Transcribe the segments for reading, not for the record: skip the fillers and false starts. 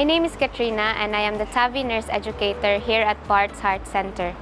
My name is Katrina and I am the TAVI nurse educator here at Barts Heart Center.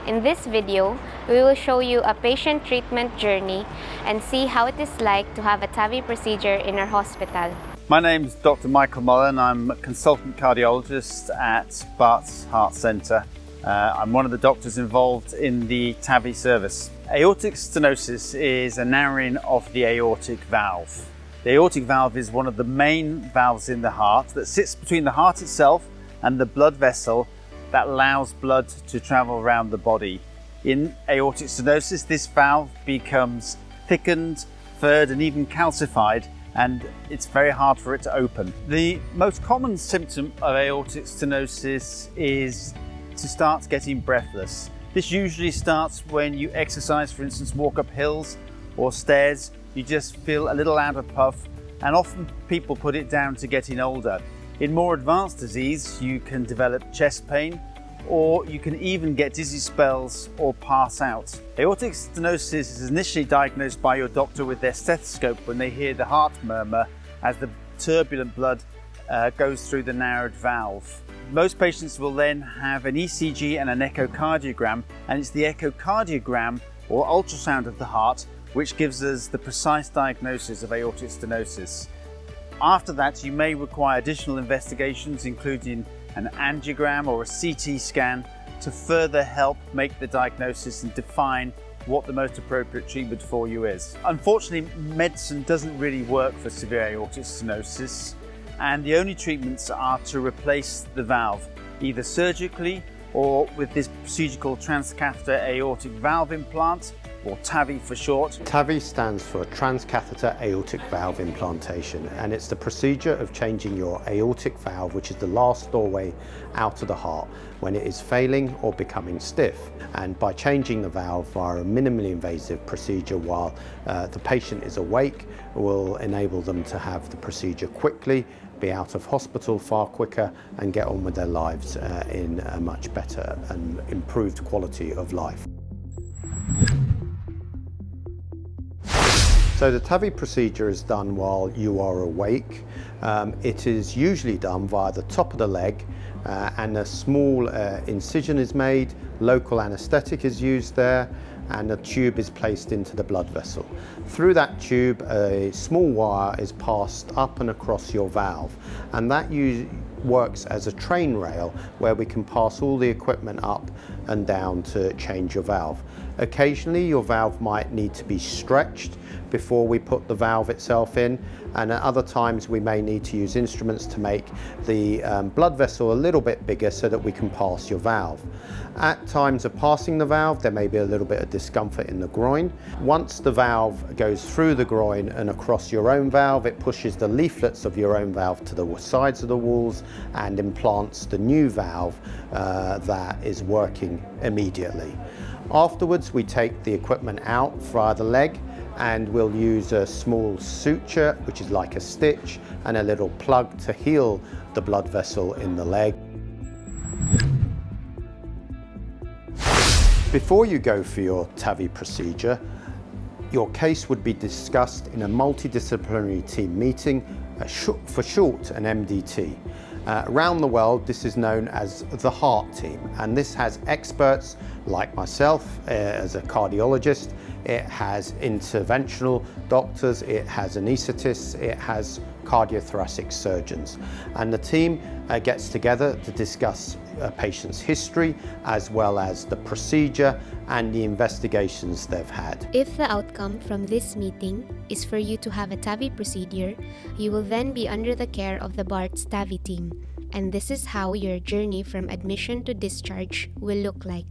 In this video, we will show you a patient treatment journey and see how it is like to have a TAVI procedure in our hospital. My name is Dr. Michael Mullen. I'm a consultant cardiologist at Barts Heart Center. I'm one of the doctors involved in the TAVI service. Aortic stenosis is a narrowing of the aortic valve. The aortic valve is one of the main valves in the heart that sits between the heart itself and the blood vessel that allows blood to travel around the body. In aortic stenosis, this valve becomes thickened, furred, and even calcified, and it's very hard for it to open. The most common symptom of aortic stenosis is to start getting breathless. This usually starts when you exercise, for instance, walk up hills or stairs. You just feel a little out of puff, and often people put it down to getting older. In more advanced disease, you can develop chest pain, or you can even get dizzy spells or pass out. Aortic stenosis is initially diagnosed by your doctor with their stethoscope when they hear the heart murmur as the turbulent blood goes through the narrowed valve. Most patients will then have an ECG and an echocardiogram, and it's the echocardiogram or ultrasound of the heart which gives us the precise diagnosis of aortic stenosis. After that, you may require additional investigations, including an angiogram or a CT scan, to further help make the diagnosis and define what the most appropriate treatment for you is. Unfortunately, medicine doesn't really work for severe aortic stenosis, and the only treatments are to replace the valve, either surgically or with this procedure called transcatheter aortic valve implant, or TAVI for short. TAVI stands for transcatheter aortic valve implantation, and it's the procedure of changing your aortic valve, which is the last doorway out of the heart, when it is failing or becoming stiff. And by changing the valve via a minimally invasive procedure while the patient is awake, will enable them to have the procedure quickly, be out of hospital far quicker, and get on with their lives in a much better and improved quality of life. So the TAVI procedure is done while you are awake. It is usually done via the top of the leg, and a small incision is made, local anaesthetic is used there, and a tube is placed into the blood vessel. Through that tube, a small wire is passed up and across your valve, and that works as a train rail where we can pass all the equipment up and down to change your valve. Occasionally your valve might need to be stretched before we put the valve itself in, and at other times we may need to use instruments to make the blood vessel a little bit bigger so that we can pass your valve. At times of passing the valve, there may be a little bit of discomfort in the groin. Once the valve goes through the groin and across your own valve, it pushes the leaflets of your own valve to the sides of the walls and implants the new valve that is working immediately. Afterwards, we take the equipment out via the leg, and we'll use a small suture, which is like a stitch, and a little plug to heal the blood vessel in the leg. Before you go for your TAVI procedure, your case would be discussed in a multidisciplinary team meeting, for short an MDT. Around the world, this is known as the heart team, and this has experts like myself as a cardiologist. It has interventional doctors, it has anaesthetists, it has cardiothoracic surgeons, and the team gets together to discuss a patient's history as well as the procedure and the investigations they've had. If the outcome from this meeting is for you to have a TAVI procedure, you will then be under the care of the Barts TAVI team, and this is how your journey from admission to discharge will look like.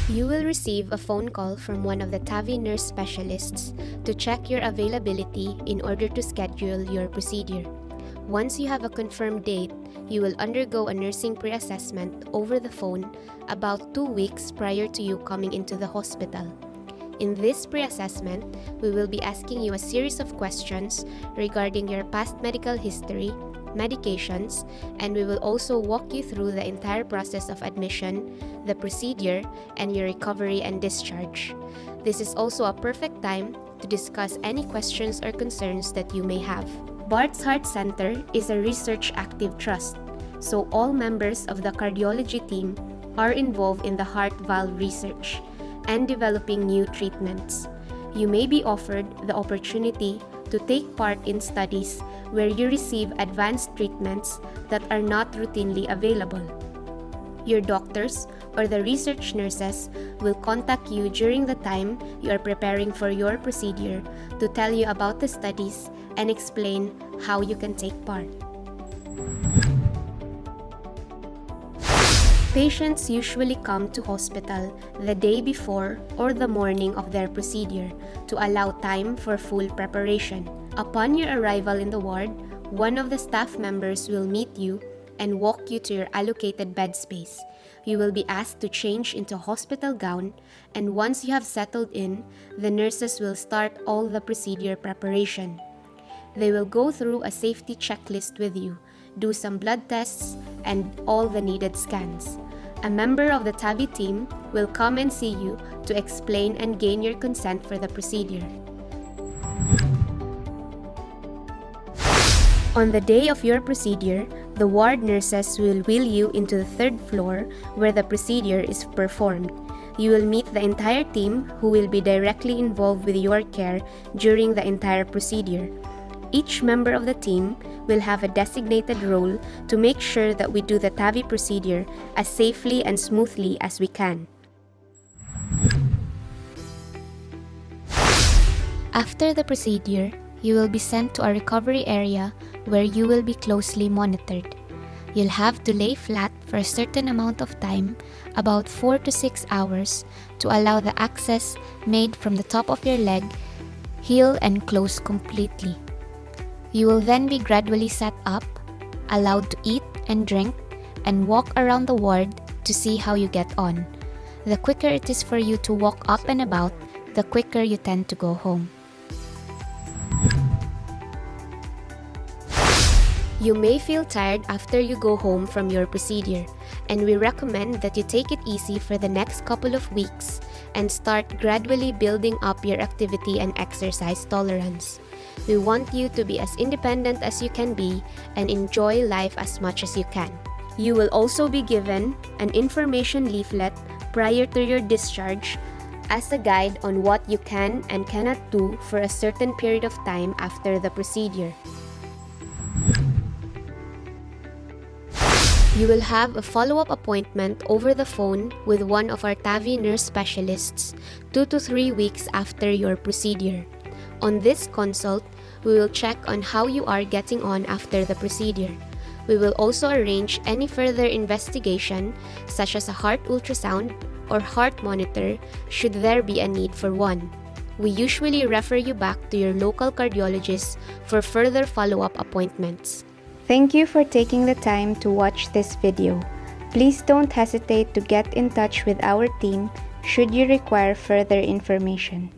You will receive a phone call from one of the TAVI nurse specialists to check your availability in order to schedule your procedure. Once you have a confirmed date, you will undergo a nursing pre-assessment over the phone about 2 weeks prior to you coming into the hospital. In this pre-assessment, we will be asking you a series of questions regarding your past medical history, medications, and we will also walk you through the entire process of admission, the procedure, and your recovery and discharge. This is also a perfect time to discuss any questions or concerns that you may have. Barts Heart Center is a research active trust, so all members of the cardiology team are involved in the heart valve research and developing new treatments. You may be offered the opportunity to take part in studies where you receive advanced treatments that are not routinely available. Your doctors or the research nurses will contact you during the time you are preparing for your procedure to tell you about the studies and explain how you can take part. Patients usually come to hospital the day before or the morning of their procedure to allow time for full preparation. Upon your arrival in the ward, one of the staff members will meet you and walk you to your allocated bed space. You will be asked to change into a hospital gown, and once you have settled in, the nurses will start all the procedure preparation. They will go through a safety checklist with you, do some blood tests, and all the needed scans. A member of the TAVI team will come and see you to explain and gain your consent for the procedure. On the day of your procedure, the ward nurses will wheel you into the third floor where the procedure is performed. You will meet the entire team who will be directly involved with your care during the entire procedure. Each member of the team will have a designated role to make sure that we do the TAVI procedure as safely and smoothly as we can. After the procedure, you will be sent to a recovery area where you will be closely monitored. You'll have to lay flat for a certain amount of time, about 4 to 6 hours, to allow the access made from the top of your leg heal and close completely. You will then be gradually sat up, allowed to eat and drink, and walk around the ward to see how you get on. The quicker it is for you to walk up and about, the quicker you tend to go home. You may feel tired after you go home from your procedure, and we recommend that you take it easy for the next couple of weeks and start gradually building up your activity and exercise tolerance. We want you to be as independent as you can be and enjoy life as much as you can. You will also be given an information leaflet prior to your discharge as a guide on what you can and cannot do for a certain period of time after the procedure. You will have a follow-up appointment over the phone with one of our TAVI nurse specialists 2 to 3 weeks after your procedure. On this consult, we will check on how you are getting on after the procedure. We will also arrange any further investigation, such as a heart ultrasound or heart monitor, should there be a need for one. We usually refer you back to your local cardiologist for further follow-up appointments. Thank you for taking the time to watch this video. Please don't hesitate to get in touch with our team should you require further information.